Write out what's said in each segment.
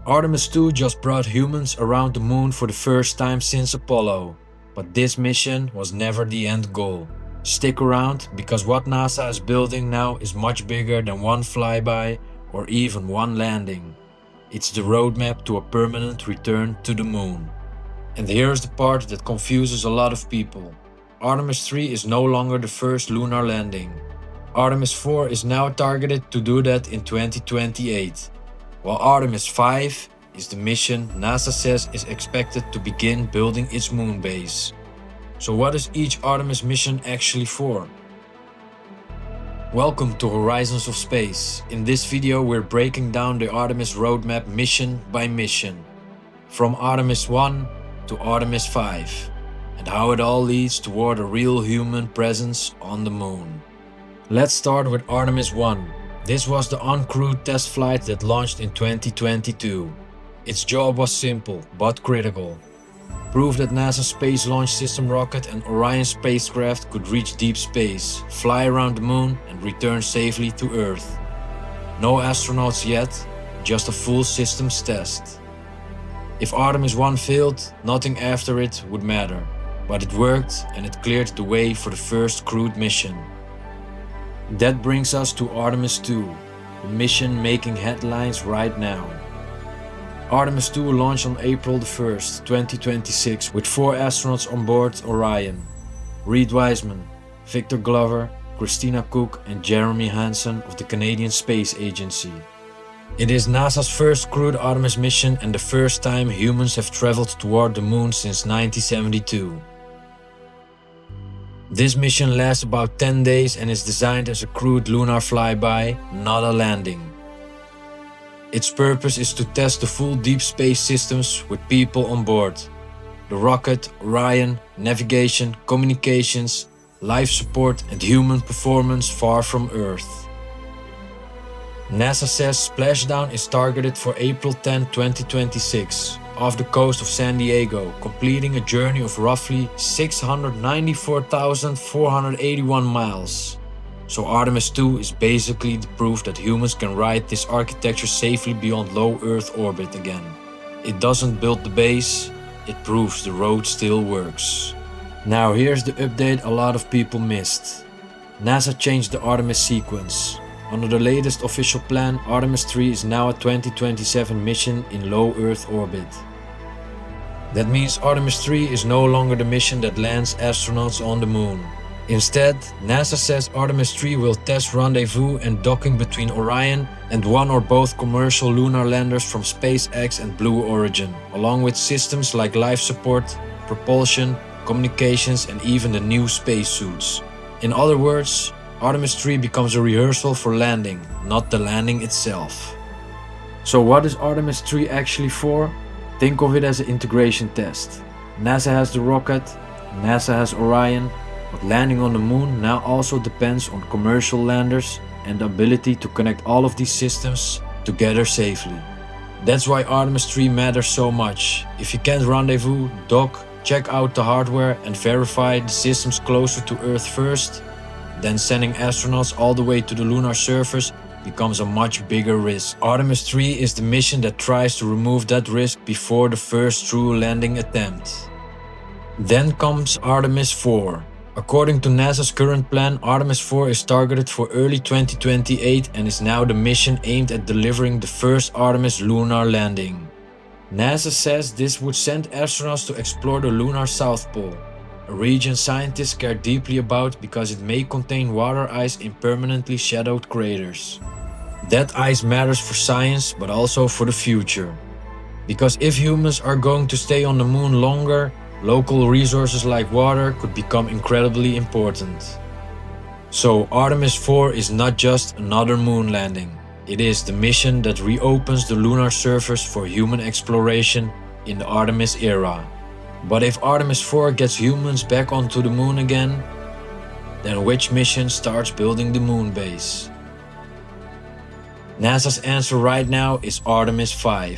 Artemis II just brought humans around the moon for the first time since Apollo, but this mission was never the end goal. Stick around, because what NASA is building now is much bigger than one flyby or even one landing. It's the roadmap to a permanent return to the moon. And here's the part that confuses a lot of people. Artemis III is no longer the first lunar landing. Artemis IV is now targeted to do that in 2028. While Artemis V is the mission NASA says is expected to begin building its moon base. So what is each Artemis mission actually for? Welcome to Horizons of Space. In this video we're breaking down the Artemis roadmap mission by mission. From Artemis I to Artemis V, and how it all leads toward a real human presence on the moon. Let's start with Artemis I. This was the uncrewed test flight that launched in 2022. Its job was simple, but critical. Prove that NASA's Space Launch System rocket and Orion spacecraft could reach deep space, fly around the moon and return safely to Earth. No astronauts yet, just a full systems test. If Artemis I failed, nothing after it would matter. But it worked and it cleared the way for the first crewed mission. That brings us to Artemis II, the mission making headlines right now. Artemis II launched on April 1st, 2026 with 4 astronauts on board Orion. Reed Wiseman, Victor Glover, Christina Cook and Jeremy Hansen of the Canadian Space Agency. It is NASA's first crewed Artemis mission and the first time humans have traveled toward the moon since 1972. This mission lasts about 10 days and is designed as a crewed lunar flyby, not a landing. Its purpose is to test the full deep space systems with people on board. The rocket, Orion, navigation, communications, life support and human performance far from Earth. NASA says splashdown is targeted for April 10, 2026. Off the coast of San Diego, completing a journey of roughly 694,481 miles. So Artemis II is basically the proof that humans can ride this architecture safely beyond low Earth orbit again. It doesn't build the base, it proves the road still works. Now here's the update a lot of people missed. NASA changed the Artemis sequence. Under the latest official plan, Artemis III is now a 2027 mission in low Earth orbit. That means Artemis III is no longer the mission that lands astronauts on the moon. Instead, NASA says Artemis III will test rendezvous and docking between Orion and one or both commercial lunar landers from SpaceX and Blue Origin, along with systems like life support, propulsion, communications and even the new spacesuits. In other words, Artemis III becomes a rehearsal for landing, not the landing itself. So what is Artemis III actually for? Think of it as an integration test. NASA has the rocket, NASA has Orion, but landing on the moon now also depends on commercial landers and the ability to connect all of these systems together safely. That's why Artemis III matters so much. If you can't rendezvous, dock, check out the hardware and verify the systems closer to Earth first, then sending astronauts all the way to the lunar surface becomes a much bigger risk. Artemis III is the mission that tries to remove that risk before the first true landing attempt. Then comes Artemis IV. According to NASA's current plan, Artemis IV is targeted for early 2028 and is now the mission aimed at delivering the first Artemis lunar landing. NASA says this would send astronauts to explore the lunar South Pole, a region scientists care deeply about because it may contain water ice in permanently shadowed craters. That ice matters for science but also for the future. Because if humans are going to stay on the moon longer, local resources like water could become incredibly important. So Artemis IV is not just another moon landing. It is the mission that reopens the lunar surface for human exploration in the Artemis era. But if Artemis IV gets humans back onto the moon again, then which mission starts building the moon base? NASA's answer right now is Artemis V.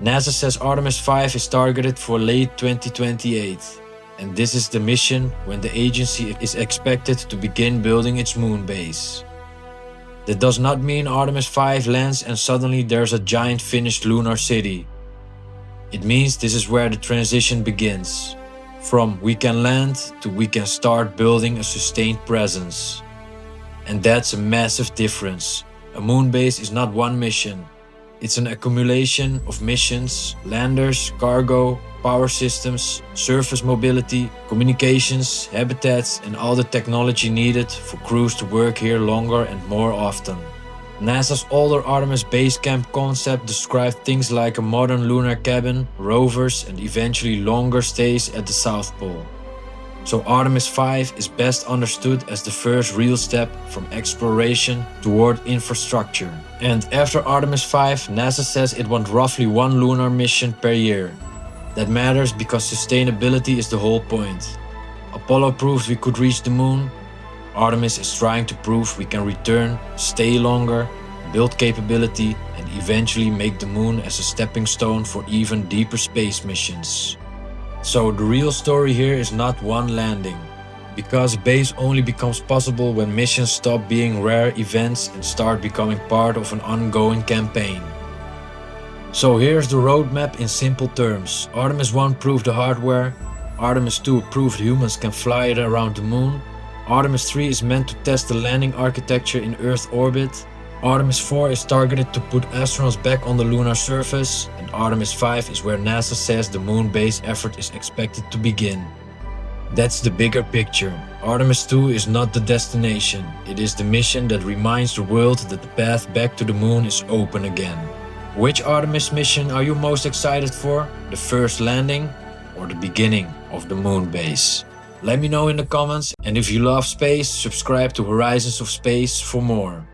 NASA says Artemis V is targeted for late 2028, and this is the mission when the agency is expected to begin building its moon base. That does not mean Artemis V lands and suddenly there's a giant finished lunar city. It means this is where the transition begins. From we can land to we can start building a sustained presence. And that's a massive difference. A moon base is not one mission. It's an accumulation of missions, landers, cargo, power systems, surface mobility, communications, habitats, and all the technology needed for crews to work here longer and more often. NASA's older Artemis Base Camp concept described things like a modern lunar cabin, rovers, and eventually longer stays at the South Pole. So Artemis V is best understood as the first real step from exploration toward infrastructure. And after Artemis V, NASA says it wants roughly one lunar mission per year. That matters because sustainability is the whole point. Apollo proved we could reach the moon. Artemis is trying to prove we can return, stay longer, build capability, and eventually make the moon as a stepping stone for even deeper space missions. So the real story here is not one landing, because base only becomes possible when missions stop being rare events and start becoming part of an ongoing campaign. So here's the roadmap in simple terms. Artemis I proved the hardware, Artemis II proved humans can fly it around the moon, Artemis III is meant to test the landing architecture in Earth orbit, Artemis IV is targeted to put astronauts back on the lunar surface, and Artemis V is where NASA says the moon base effort is expected to begin. That's the bigger picture. Artemis II is not the destination, it is the mission that reminds the world that the path back to the moon is open again. Which Artemis mission are you most excited for? The first landing or the beginning of the moon base? Let me know in the comments, and if you love space, subscribe to Horizons of Space for more.